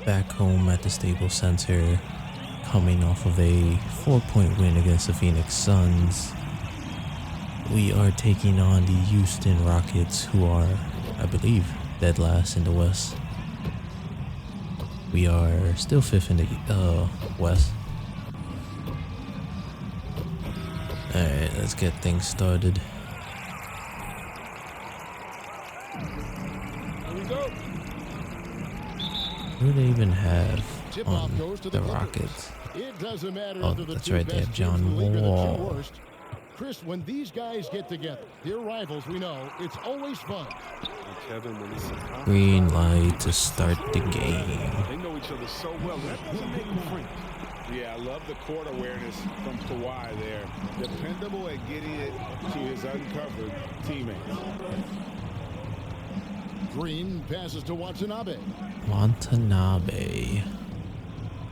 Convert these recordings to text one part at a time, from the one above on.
back home at the Staples Center, coming off of a 4-point win against the Phoenix Suns. We are taking on the Houston Rockets, who are, I believe, dead last in the West. We are still 5th in the West. Alright, let's get things started. Who do they even have on the Rockets? Oh, that's right, they have John Wall. Chris, when these guys get together, they're rivals, we know. It's always fun. Green light to start the game. They know each other so well. That doesn't make them friends. Yeah, I love the court awareness from Kawhi there. Dependable at getting it to his uncovered teammates. Green passes to Watanabe. Watanabe.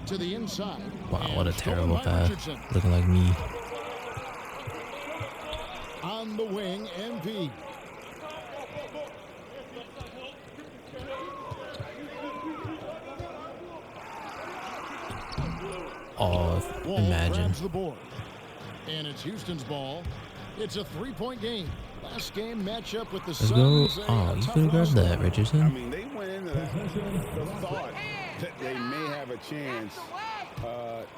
To the inside. Wow, what a terrible pass. Looking like me. On the wing, MP. Oh, imagine. The board. And it's Houston's ball. It's a 3-point game. Last game matchup with the Let's Suns. go. Oh, you could have grabbed that, Richardson. I mean, they went into the thought that they may have a chance.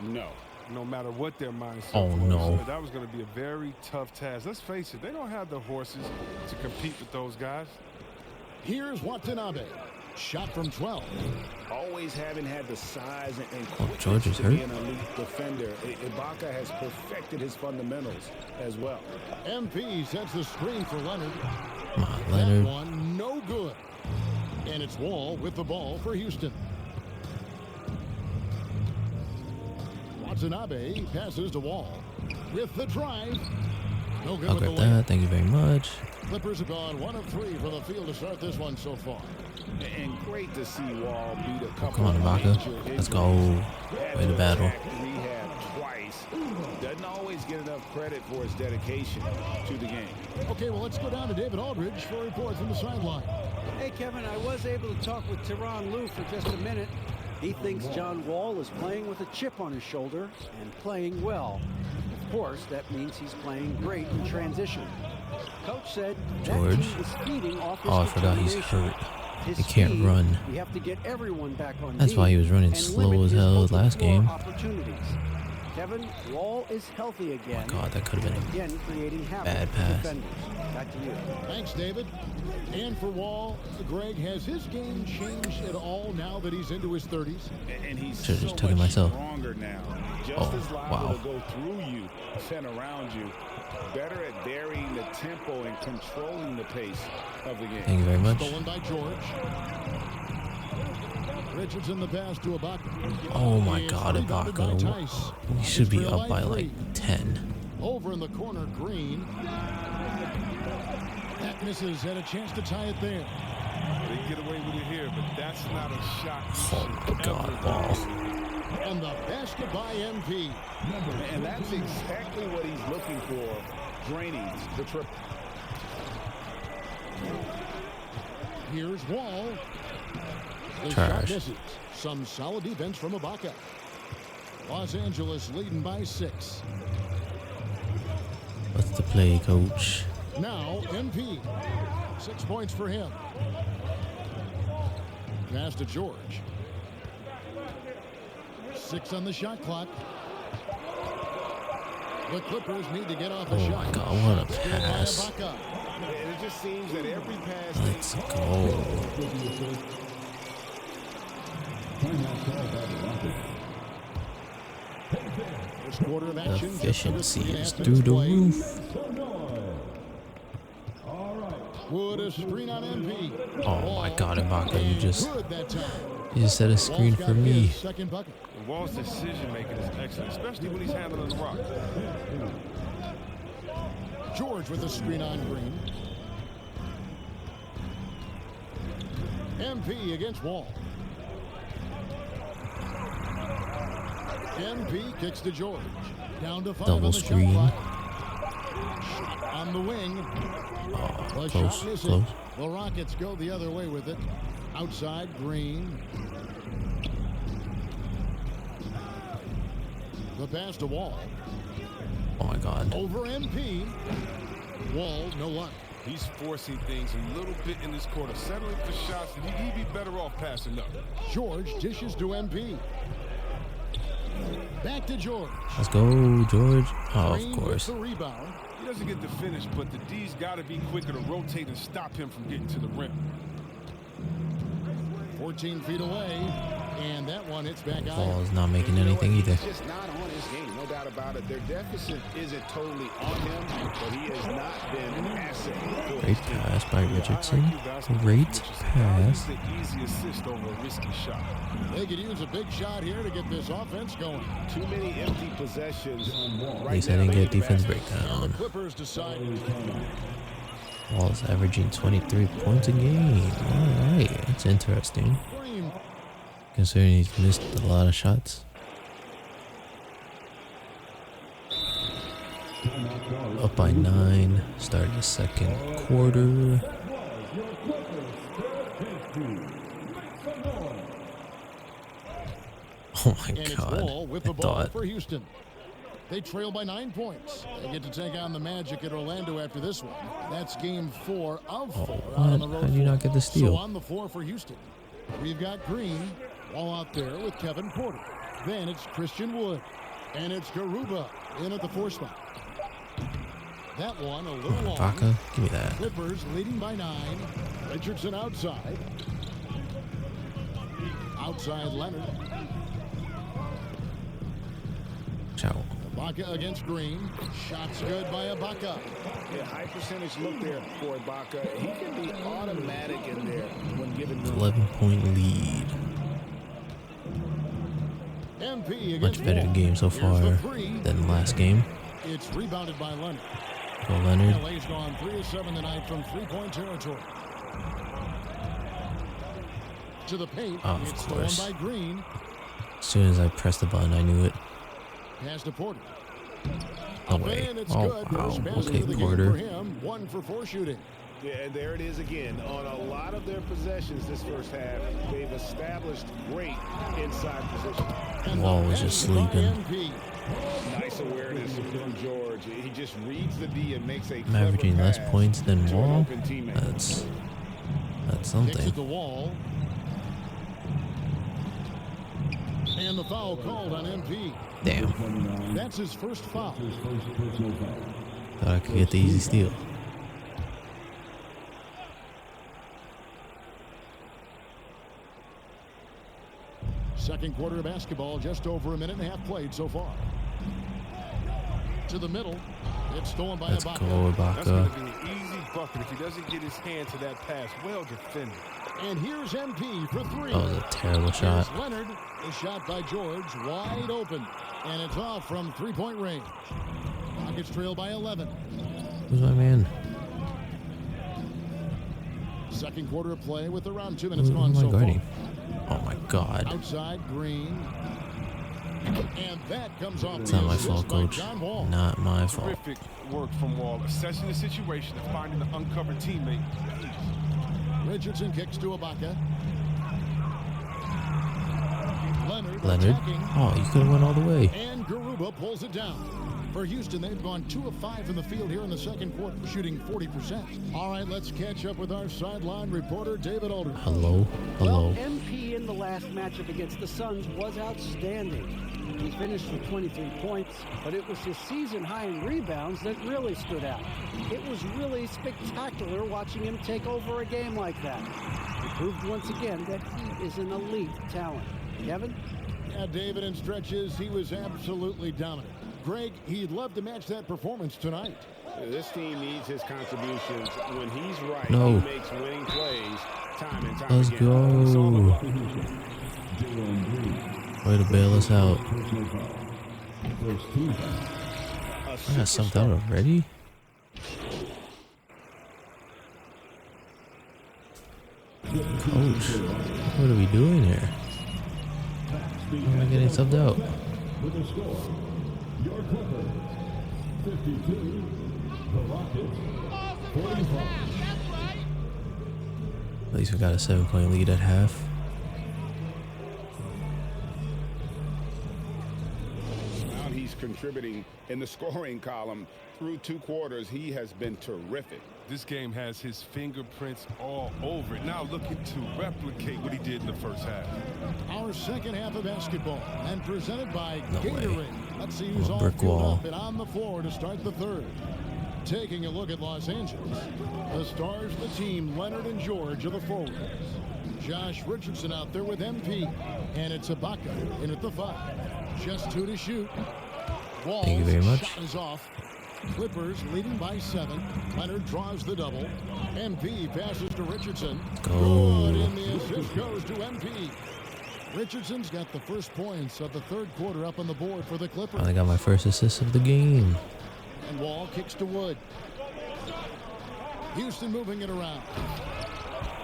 No. No matter what their mindset was, no. That was going to be a very tough task. Let's face it, they don't have the horses to compete with those guys. Here's Watanabe. Shot from 12. Always having had the size and George is to hurt. be an elite defender. Ibaka has perfected his fundamentals as well. MP sets the screen for Leonard. Come on, Leonard. That one, no good. And it's Wall with the ball for Houston. Watanabe passes to Wall with the drive. No good I'll with the grab that. Thank you very much. Clippers have gone 1 of 3 from the field to start this one so far. And great to see Wall beat a couple. Come on, Ibaka. Let's go. Way to battle. Rehab twice. Doesn't always get enough credit for his dedication to the game. Okay, well, let's go down to David Aldridge for a report from the sideline. Hey, Kevin, I was able to talk with Tyronn Lue for just a minute. He thinks John Wall is playing with a chip on his shoulder and playing well. Of course, that means he's playing great in transition. Coach said George. that team is feeding off his Oh, I forgot he's determination. hurt. His He can't speed, run. We have to get everyone back on That's D why he was running and slow limit as his hell open last floor game. opportunities. Kevin, Wall is healthy again. God, that could have been Again, creating havoc bad for pass. defenders. Back to you. Thanks, David. And for Wall, Greg, has his game changed at all now that he's into his 30s? And he's Should've so just took it much myself. stronger now. Just Oh, as liable wow. to go through you and around you. Better at varying the tempo and controlling the pace of the game. Thank you very much. Stolen by George. Richardson the pass to Ibaka. Oh my It's God, rebounded by Ibaka. Tice. We should be Israel up by free. like 10. Over in the corner, Green. That misses. Had a chance to tie it there. They get away with it here, but that's not a shot. Oh my God, ball. And the basket by MP. And that's exactly what he's looking for. Draining the triple. Here's Wall. The Trash. shot misses. Some solid defense from Ibaka. Los Angeles leading by 6. What's the play, coach? Now MP. 6 points for him. Pass to George. 6 on the shot clock. The Clippers need to get off the Oh shot. my God, what a Steal by pass. Ibaka. And it just seems that every pass Let's go. First quarter of action. Efficiency is through the roof. Wood a screen on MP. Oh my God, Ibaka, you just Good that time. set a screen Wall's got for me. his second bucket. Wall's decision making is excellent, especially when he's handling the rock. George with a screen on Green. MP against Wall. MP kicks to George. Down to 5 Double on the shot screen. clock. Shot on the wing. Oh, The close, shot misses. close. The Rockets go the other way with it. Outside, Green. The pass to Wall. Oh my God. Over MP. Wall, no luck. He's forcing things a little bit in this quarter, settling for shots that he'd be better off passing up. George dishes to MP. Back to George. Let's go, George. Oh, of Green course. with the rebound. He doesn't get the finish, but the D's got to be quicker to rotate and stop him from getting to the rim. 14 feet away, and that one hits back out. Ball is not making anything either. He's just not on his game, no doubt about it. Their deficit isn't totally on him, but he has not been an asset. Great pass by Richardson. Great pass. The easy assist over a risky shot. They could use a big shot here to get this offense going. Too many empty possessions. At least I didn't get defense And the breakdown. Clippers decide. Wall is averaging 23 points a game. Alright, that's interesting. Green. Considering he's missed a lot of shots. Up by 9. Start the second quarter. Oh my And it's God. Wall with the I ball thought. for Houston. They trail by 9 points. They get to take on the Magic at Orlando after this one. That's game 4 of 4 out on the what? road. How did you not get the steal? So on the floor for Houston, we've got Green, Wall out there with Kevin Porter. Then it's Christian Wood, and it's Garuba in at the 4 spot. That one a little long. Vaca, give me that. Clippers leading by 9. Richardson outside. Outside Leonard. Ciao. Ibaka against Green. Shots good by Ibaka. Yeah, high percentage look there for Ibaka. He can be automatic in there when given room. 11-point lead. MP Much against better Wall. game so Here's far the three. than last game. It's rebounded by Leonard. Go Leonard. LA's gone 3 of 7 tonight from 3-point territory. To the paint. Of It's course. stolen by Green. As soon as I pressed the button, I knew it. Pass to Porter. No way. And it's Oh, good. wow. First basket Okay, of the game Porter. for him. 1 for 4 shooting. Yeah, and there it is again. On a lot of their possessions this first half, they've established great inside position. And Wall the was just pass by sleeping. MP. Nice awareness from George. He just reads the D and makes a I'm averaging less pass points than to an Wall. open teammate. That's Kicks something. at the wall. And the foul called on MP. Damn. That's his first foul. Thought I could get the easy steal. Second quarter of basketball, just over a minute and a half played so far. To the middle. It's stolen by Let's Ibaka. go, That's going Ibaka. to be an easy bucket if he doesn't get his hand to that pass. Well defended. And here's MP for 3. That was a terrible shot. Here's Leonard. The shot by George, wide open. And it's off from 3-point range. Rockets trail by 11. Who's my man? Second quarter of play with around 2 Who minutes gone am I so guarding? far. Oh my God. Outside Green. And that comes off It's the not my assist fault, by coach. John Wall. Not my fault. Terrific work from Wall, assessing the situation and finding the uncovered teammate. Richardson kicks to Ibaka. Leonard. attacking. Oh, you could have went all the way. And Garuba pulls it down. For Houston, they've gone 2 of 5 in the field here in the second quarter, shooting 40%. All right, let's catch up with our sideline reporter, David Aldridge. Hello? Hello? Well, MP in the last matchup against the Suns was outstanding. He finished with 23 points, but it was his season high in rebounds that really stood out. It was really spectacular watching him take over a game like that. He proved once again that he is an elite talent. Kevin? Yeah, David, in stretches, he was absolutely dominant. Greg, he'd love to match that performance tonight. This team needs his contributions. When he's right, No. he makes winning plays time and time Let's again. go. It's all about- Way to bail us out. A I got subbed out already? Coach, what are we doing here? Why am I getting subbed out? With a score, your Clippers 52, the Rockets 45. At least we got a 7-point lead at half. Out contributing in the scoring column. Through 2 quarters, he has been terrific. This game has his fingerprints all over it. Now looking to replicate what he did in the first half. Our second half of basketball, and presented by No way. Gatorade. Let's see who's all brick fueled wall. up and on the floor to start the third. Taking a look at Los Angeles, the stars of the team, Leonard and George, are the forwards. Josh Richardson out there with MP, and it's Ibaka in at the 5. Just 2 to shoot. Wall's Thank you very much. shot is off. Clippers leading by 7. Leonard draws the double. MP passes to Richardson. Go. Good, and the assist goes to MP. Richardson's got the first points of the third quarter up on the board for the Clippers. I got my first assist of the game. And Wall kicks to Wood. Houston moving it around.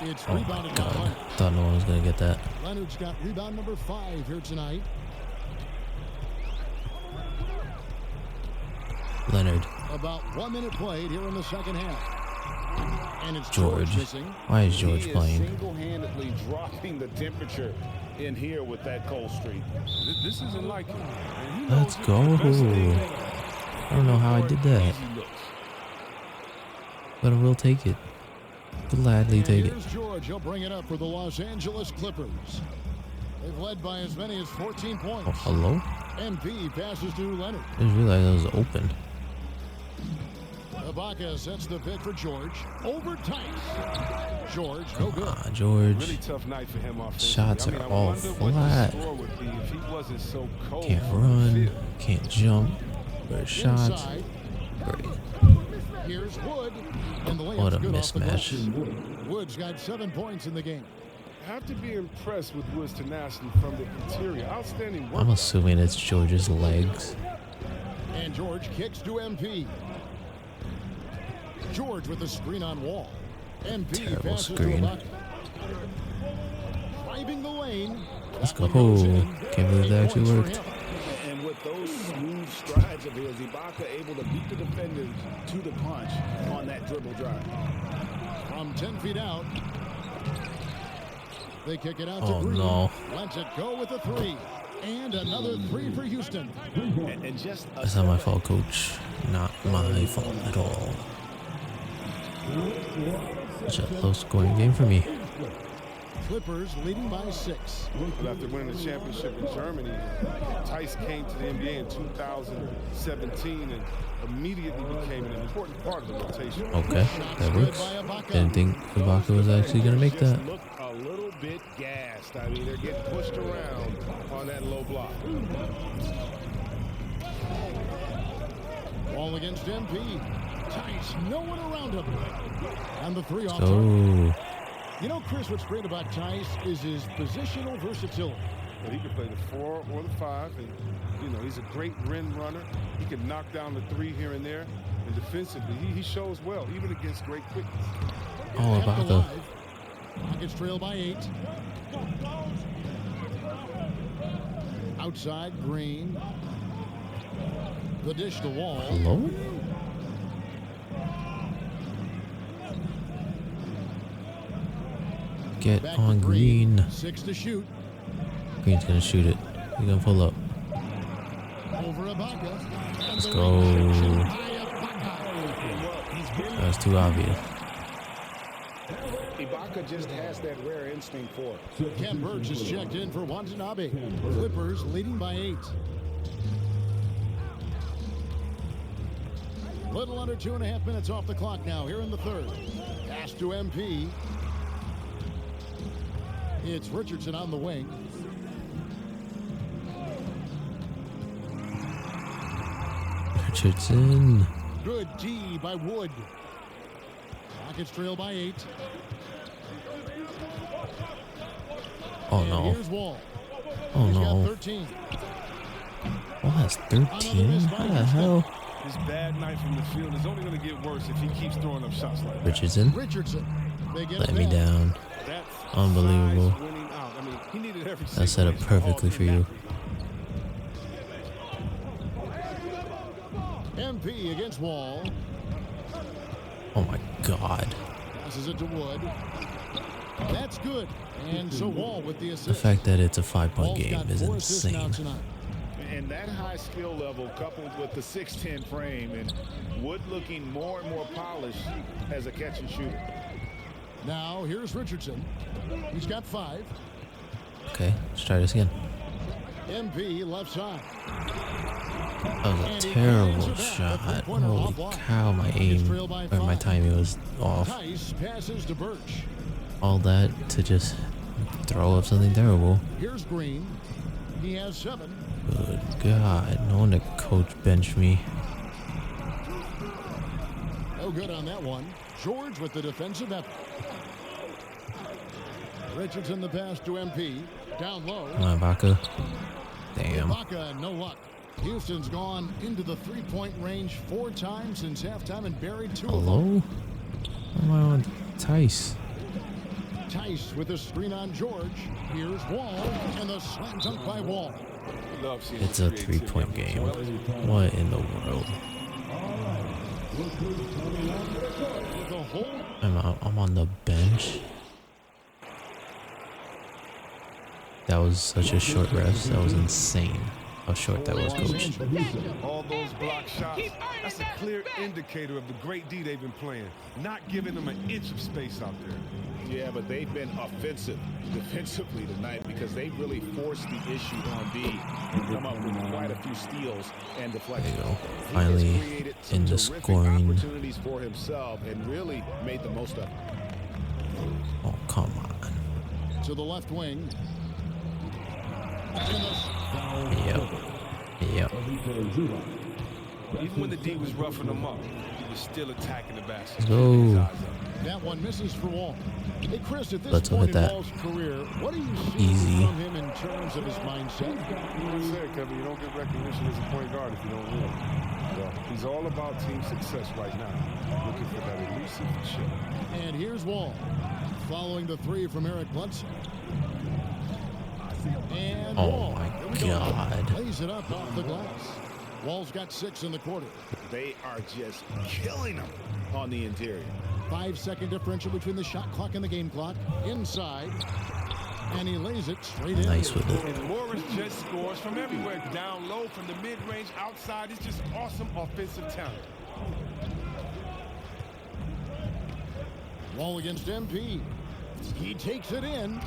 It's Oh my rebounded by god. Leonard. Thought no one was going to get that. Leonard's got rebound number 5 here tonight. Leonard. About 1 minute played here in the second half. And it's George. missing. Why is George He is playing? single-handedly dropping the temperature in here with that cold streak. This isn't like him. And he knows Let's it. go. The best thing I don't know how I did that, easy looks. but I will take it. Gladly And take it. here's George. He'll bring it up for the Los Angeles Clippers. They've led by as many as 14 points. Oh, hello? MP passes to Leonard. I didn't realize I was open. Ibaka sets the pick for George. Over Tice. George, no good. Ah, George. Really tough night for him offensively. Shots I mean, are I all wonder what flat. his score would be if he wasn't so cold. Can't from the run. field. Can't jump. First shots. Inside. Great. Here's Wood. And the What layup's a good off the mismatch. glass. Wood's got 7 points in the game. I have to be impressed with Wood's tenacity from the interior. Outstanding work. I'm assuming it's George's legs. And George kicks to MP. George with the screen on Wall. MP Terrible passes screen. to Ibaka. Driving the lane. Let's go. That one goes in. Can't believe that 8 actually points for worked. him. And with those smooth strides of his, Ibaka able to beat the defenders to the punch on that dribble drive. From 10 feet out. They kick it out Oh, to Green. no. Lets it go with a 3. And another 3 for Houston. And just a That's not my fault, coach. Not my fault at all. Such a low scoring game for me. Clippers leading by 6. But after winning the championship in Germany, Tice came to the NBA in 2017 and immediately became an important part of the rotation. Okay, that works. By Ibaka. Didn't think Ibaka was actually going to make that. Just look a little bit gassed. I mean, they're getting pushed around on that low block. Ball against MP. Tice, no one around him. And the 3 off. Go. You know, Chris, what's great about Tice is his positional versatility. But he can play the 4 or the 5, and you know he's a great rim runner. He can knock down the 3 here and there, and defensively he shows well, even against great quickness. Oh, Kept Ibaka. alive. Rockets trail by 8. Outside, Green. The dish to Wall. Hello? Get Back to on Green. 6 to shoot. Green's going to shoot it. He's going to pull up. Over Ibaka. Let's go. That was too obvious. Ibaka just has that rare instinct for it. Ken Burch is checked in for Watanabe. Clippers leading by 8. Little under 2.5 minutes off the clock now here in the third. Pass to MP. It's Richardson on the wing. Richardson. Good D by Wood. Rockets trail by 8. Oh And no. here's Wall. Oh He's got no. 13. Wall has 13? How the hell? His bad night from the field is only going to get worse if he keeps throwing up shots like that. Richardson. Richardson. They get Let it me back. down. That's Unbelievable. size winning out. I mean, he needed every That's set up situation all perfectly through for you. that MP against Wall. Oh my god. Passes it to Wood. That's good. And so Wall with the assist. The fact that it's a 5-point Wall's game got is 4 assists now insane. tonight. And that high skill level coupled with the 6'10 frame and Wood looking more and more polished as a catch and shooter. Now here's Richardson. He's got 5. Okay, let's try this again. MP left side. That was a terrible shot. Holy cow, my aim or my timing was off. Tice passes to Birch. All that to just throw up something terrible. Here's Green. He has 7. Good God, no wonder coach benched me. No good on that one. George with the defensive effort. Richardson the pass to MP. Down low. Come on, Baca. Damn. Ibaka, no luck. Houston's gone into the 3-point range 4 times since halftime and buried 2 of them. Hello? Why am I on Tice? Tice with a screen on George. Here's Wall and the slam dunk by Wall. It's a 3-point game. What in the world? I'm on the bench. That was such a short rest. That was insane. How short that was, coach. All those block shots, that's a clear indicator of the great D they've been playing. Not giving them an inch of space out there. Yeah, but they've been offensive defensively tonight because they really forced the issue on B and come up with quite a few steals and deflections. There you go. Finally in the scoring. Opportunities for himself and really made the most of it. Oh, come on. To the left wing. Yep. Even when the D was roughing them up, he was still attacking the basket. Go. That one misses for Wall. Hey, Chris, at this Let's point hit that. in Wall's career, what do you see Easy. from him in terms of his mindset? Like I said, Kevin, you don't get recognition as a point guard if you don't win. Well, he's all about team success right now, looking for that elusive chip. And here's Wall, following the 3 from Eric Bledsoe. And Oh Wall my God. lays it up off the glass. Wall's got 6 in the quarter. They are just killing them on the interior. 5-second differential between the shot clock and the game clock. Inside. And he lays it straight in. Nice with it. And Morris just scores from everywhere. Down low, from the mid-range, outside. It's just awesome offensive talent. Wall against MP. He takes it in.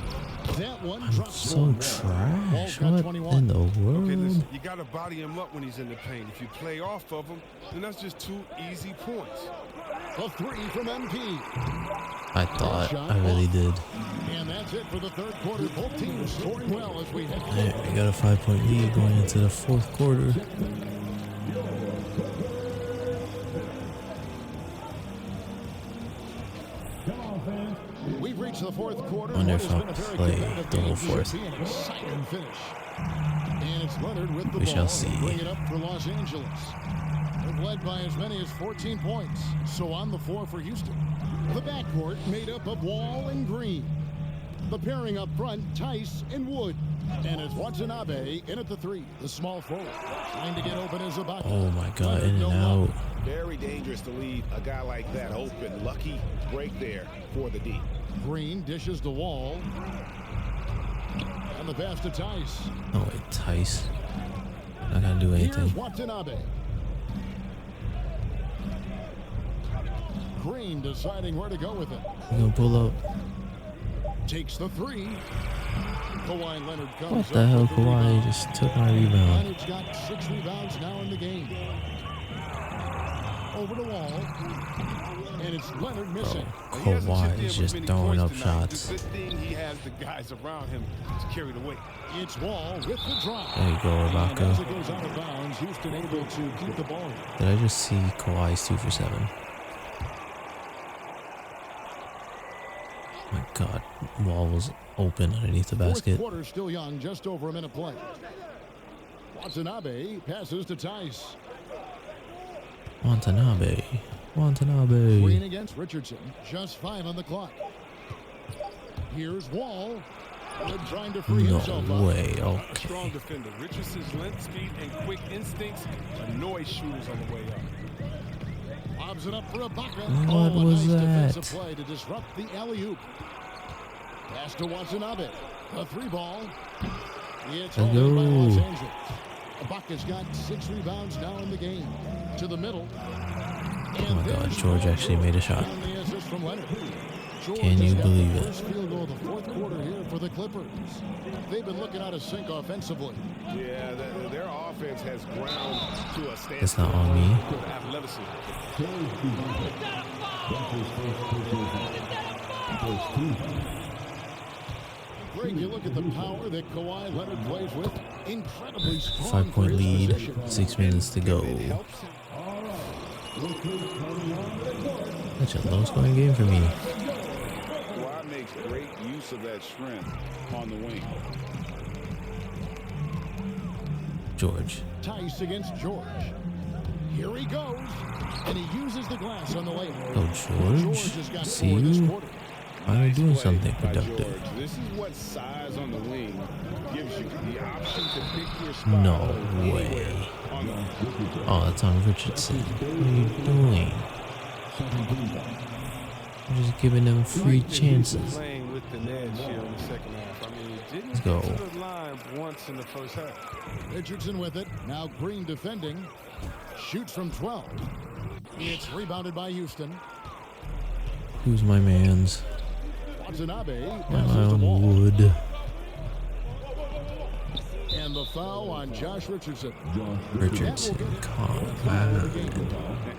That one I'm drops so one. trash. got What 21. in the Okay, world? listen, you got to body him up when he's in the paint. If you play off of him, then that's just 2 easy points. The 3 from MP. I thought I really did. And that's it for the 3rd quarter. Both teams scoring well as we head. Alright, we got a 5-point lead going into the 4th quarter. We've reached the 4th quarter. Wonder What if has I'll been a very play competitive the whole game. 4th. Should be an exciting finish. And it's Leonard with the We ball. shall see. Bring it up for Los Angeles. They've led by as many as 14 points. So on the floor for Houston. The backcourt made up of Wall and Green. The pairing up front, Tice and Wood. And it's Watanabe in at the 3. The small forward. Trying to get open as Ibaka. Oh my God, Leonard in no and look. out. Very dangerous to leave a guy like that open. Lucky break there for the D. Green dishes the Wall. And the pass to Tice. Oh wait, Tice. Not gonna do Here's anything. Watanabe. Green deciding where to go with it. You gonna pull up? Takes the 3. Kawhi Leonard comes What the up hell? with the Kawhi rebound. just took my rebound. Leonard's got 6 rebounds now in the game. Over the Wall. And it's Leonard missing. He hasn't Kawhi chipped in is with just many throwing up points tonight. shots. The good thing he has the guys around him to carry the weight. It's Wall with the drive. There you go, And as Ibaka. it goes out of bounds, Houston able to keep the ball. Did I just see Kawhi's 2 for 7? My God, Wall was open underneath the 4th basket. quarter still young, just over a minute play. Watanabe passes to Tice. Watanabe. Green Watanabe. against Richardson. Just 5 on the clock. Here's Wall. Wood trying to free himself No up. way. A Okay. strong defender. Richardson's length, speed, and quick instincts annoy shooters on the way up. Lobs it up for Ibaka. What a was nice that? defensive play to disrupt the alley-oop. Pass to Watanabe. A 3 ball. It's Let's held in by go. Los Angeles. Ibaka's got 6 rebounds now in the game. To the middle. Oh my God, George actually made a shot. And the assist from Leonard. George Can you has got believe the it? first field goal of the fourth quarter here for the Clippers. They've been looking out of sync offensively. Yeah, their offense has ground to a standstill. That's not on me. Athleticism. Greg, you look at the power that Kawhi Leonard plays with. Incredibly strong. 5-point for his lead. position. 6 minutes to go. Such a low-scoring game for me. Kawhi makes great use of that strength on the wing. George. Tice against George. Here he goes. And he uses the glass on the layup. Oh, George. has got See 4 this you? quarter. I'm doing Play something by productive. George. This is what size on the wing gives you the option to pick your spot. No way. On the Oh, that's on Richardson. What are you doing? You're just giving them free chances. Playing with the edge here in the second half. I mean, he didn't Let's get go. to the line once in the first half. Richardson with it. Now Green defending. Shoots from 12. It's rebounded by Houston. Who's my man's? Watanabe My passes the ball. own wood. And the foul on Josh Richardson. Richardson, come on.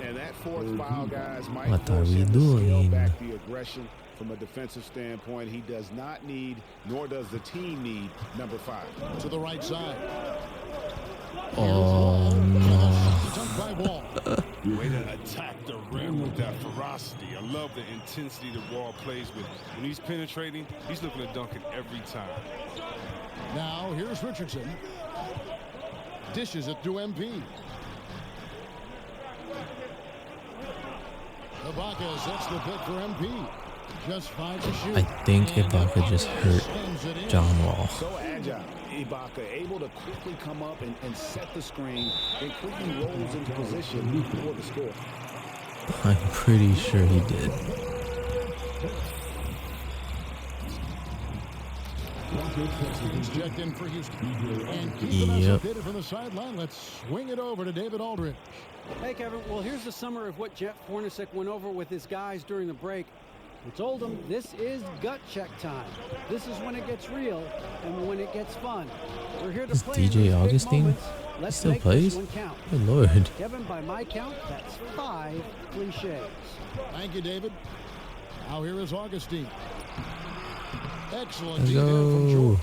And that fourth foul, guys, might What are force we him to scale doing? back the aggression from a defensive standpoint. He does not need, nor does the team need, number 5. To the right side. Oh no. Dunked by Wall. Way to attack the rim with that ferocity. I love the intensity the Wall plays with. When he's penetrating, he's looking to dunk it every time. Now here's Richardson. Dishes it to MP. Ibaka sets the pick for MP. Just 5 to shoot. I think Ibaka just hurt Slams it in. John Wall. So agile. Ibaka able to quickly come up and set the screen and quickly rolls into position for the score. I'm pretty sure he did. He's checked in for Houston. And keeping us Yep. updated from the sideline, let's swing it over to David Aldridge. Hey, Kevin. Well, here's the summary of what Jeff Hornacek went over with his guys during the break. We told them this is gut check time. This is when it gets real and when it gets fun. We're here to Is play in DJ these big Augustine moments. Let's still make plays? this one count. Good lord. Kevin, by my count, that's 5 cliches. Thank you, David. Now here is Augustine. Excellent Let's D there from go. George.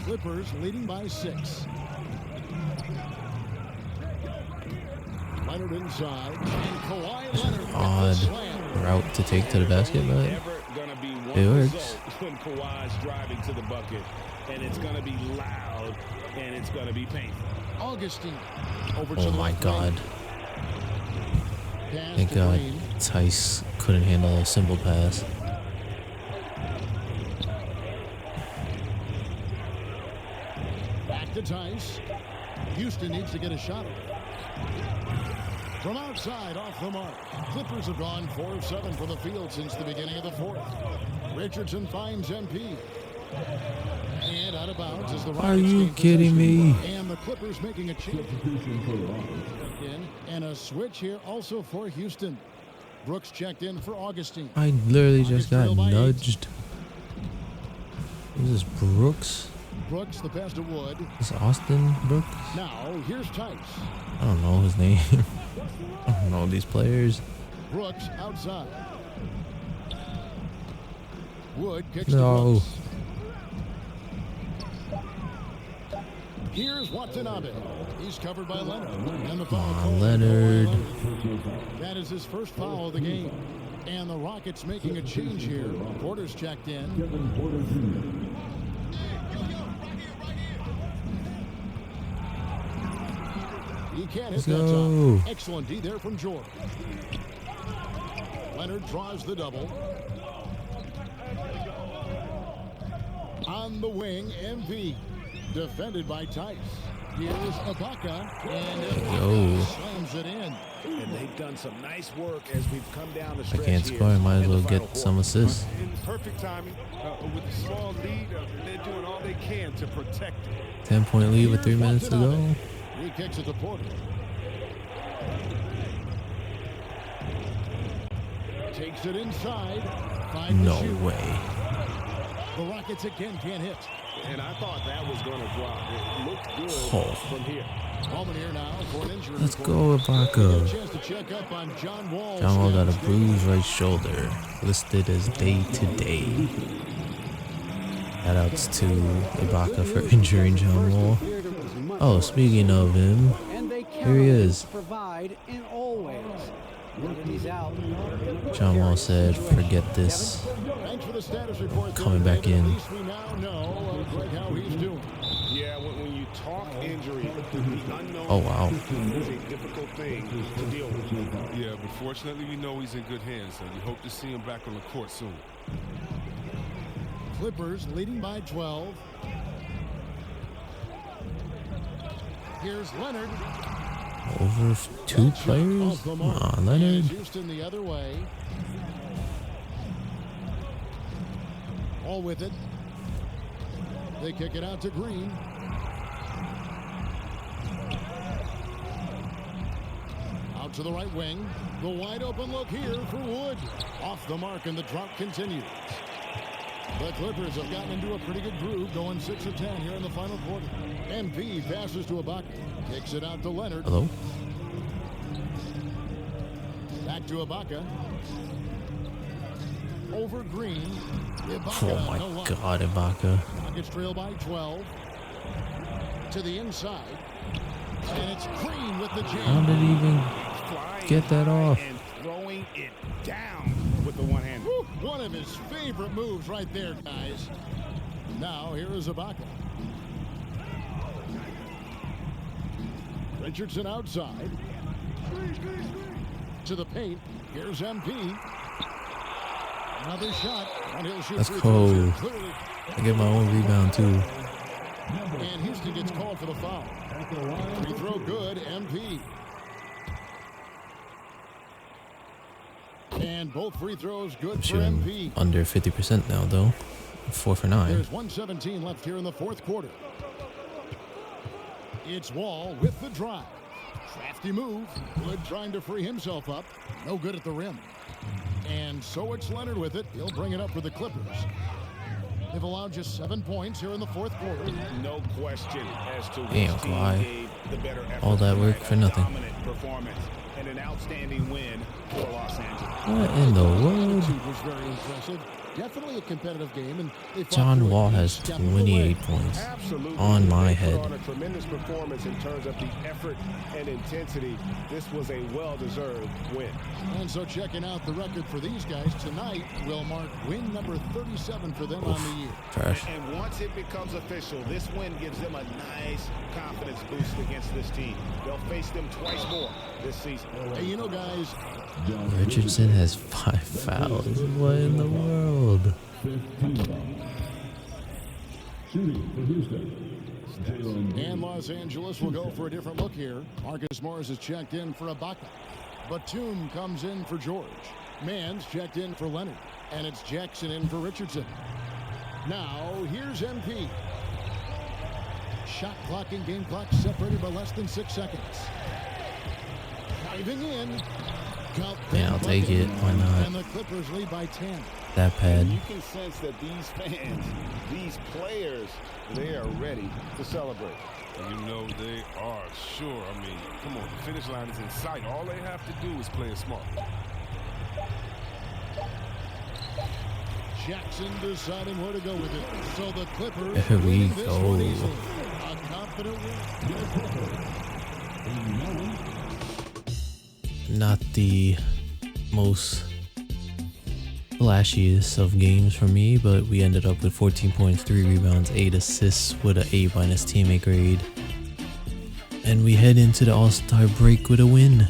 Clippers leading by 6. Leonard inside. And Kawhi Leonard. Odd route to take to the basket, but Never gonna be one it works. result when Kawhi's driving to the bucket, and it's gonna be loud and it's gonna be painful. Augustine over to oh the my left god. wing. Pass Thank to god Green. Tice couldn't handle a simple pass. Back to Tice. Houston needs to get a shot. From outside, off the mark. Clippers have gone 4 of 7 from the field since the beginning of the fourth. Richardson finds MP. And out of bounds as the Rockets Are you gain kidding possession. me? And the Clippers making a change. And a switch here also for Houston. Brooks checked in for Augustine. I literally just got trail by 8. nudged. Is this Brooks? Brooks, the pass to Wood. Is this Austin Brooks? Now, here's Tice. I don't know his name. I don't know these players. Brooks outside. Wood kicks to No. Brooks. Here's Watanabe. He's covered by Leonard. And the foul Come on, called. Leonard. That is his first foul of the game. And the Rockets making a change here. Porter's checked in. He can't hit Let's that go. shot. Excellent D there from George. Leonard draws the double. On the wing, MV. Defended by Tice. Here's Ibaka. And Yo. slams it in. And they've done some nice work as we've come down the I stretch can't here score. I might as in the well final get quarter. some assists. In perfect timing with a small lead. They're doing all they can to protect it. 10-point lead with 3 minutes to go. He kicks it to Porter. Takes it inside. No way. The Rockets again can't hit. And I thought that was going to drop. It looked good from here. Moment here now for an injury. Let's go, Ibaka. Chance to check up on John Wall. John Wall got a bruised right shoulder, listed as day-to-day. Shoutouts to Ibaka for injuring John Wall. Oh, speaking of him, here he is. Provide in all ways. He's out. John Wall said, "Forget this." Thanks for the status report. Coming back in. At least we now know how he's doing. Yeah, when you talk injury, the unknown Oh wow. is a difficult thing to deal with. Yeah, but fortunately we know he's in good hands, and we hope to see him back on the court soon. Clippers leading by 12. Here's Leonard. Over 2 players? Come on, Leonard. Houston the other way. All with it. They kick it out to Green. Out to the right wing. The wide open look here for Wood. Off the mark, and the drop continues. The Clippers have gotten into a pretty good groove, going 6 of 10 here in the final quarter. MP passes to Ibaka. Kicks it out to Leonard. Hello? Back to Ibaka. Over Green. Ibaka, Oh my God, Ibaka. Rockets trail by 12. To the inside. And it's Green with the How jam. did he even get that off? And throwing it down with the one hand. One of his favorite moves right there, guys. Now, here is Ibaka. Richardson outside. To the paint. Here's MP. Another shot. And he'll shoot That's free cold. throws here. Clearly. I get my own rebound too. And Houston gets called for the foul. Free throw good, MP. And both free throws good for Shooting MP. under 50% now though. 4 for 9. There's 1:17 left here in the fourth quarter. It's Wall with the drive. Crafty move. Wood trying to free himself up. No good at the rim. And so it's Leonard with it. He'll bring it up for the Clippers. They've allowed just 7 points here in the fourth quarter. No question as to which Damn, team Kawhi. gave the better effort. All that work for nothing. Dominant performance and an outstanding win for Los Angeles. What in the world? Attitude was very impressive. Definitely a competitive game, and they fought John through it Wall each has step of the way. 28 points Absolutely. on my They head. put on a tremendous performance in terms of the effort and intensity. This was a well-deserved win. And so checking out the record for these guys tonight will mark win number 37 for them on the year. Trash. And once it becomes official, this win gives them a nice confidence boost against this team. They'll face them twice more this season. Hey, you know, guys, Richardson has 5 fouls. What in the world? 15. Shooting for Houston. and Los Angeles will go for a different look here. Marcus Morris is checked in for Ibaka. Batum comes in for George. Mann's checked in for Leonard. And it's Jackson in for Richardson. Now, here's MP. Shot clock and game clock separated by less than 6 seconds. Diving in. Yeah, I'll take it. Why not? And the Clippers lead by 10. That pad. You can sense that these fans, these players, they are ready to celebrate. And you know they are sure. I mean, come on, the finish line is in sight. All they have to do is play it smart. Jackson deciding where to go with it. So the Clippers Here we winning this one go. easily. A confident win. Not the most flashiest of games for me, but we ended up with 14 points, 3 rebounds, 8 assists with an A- teammate grade. And we head into the All-Star break with a win.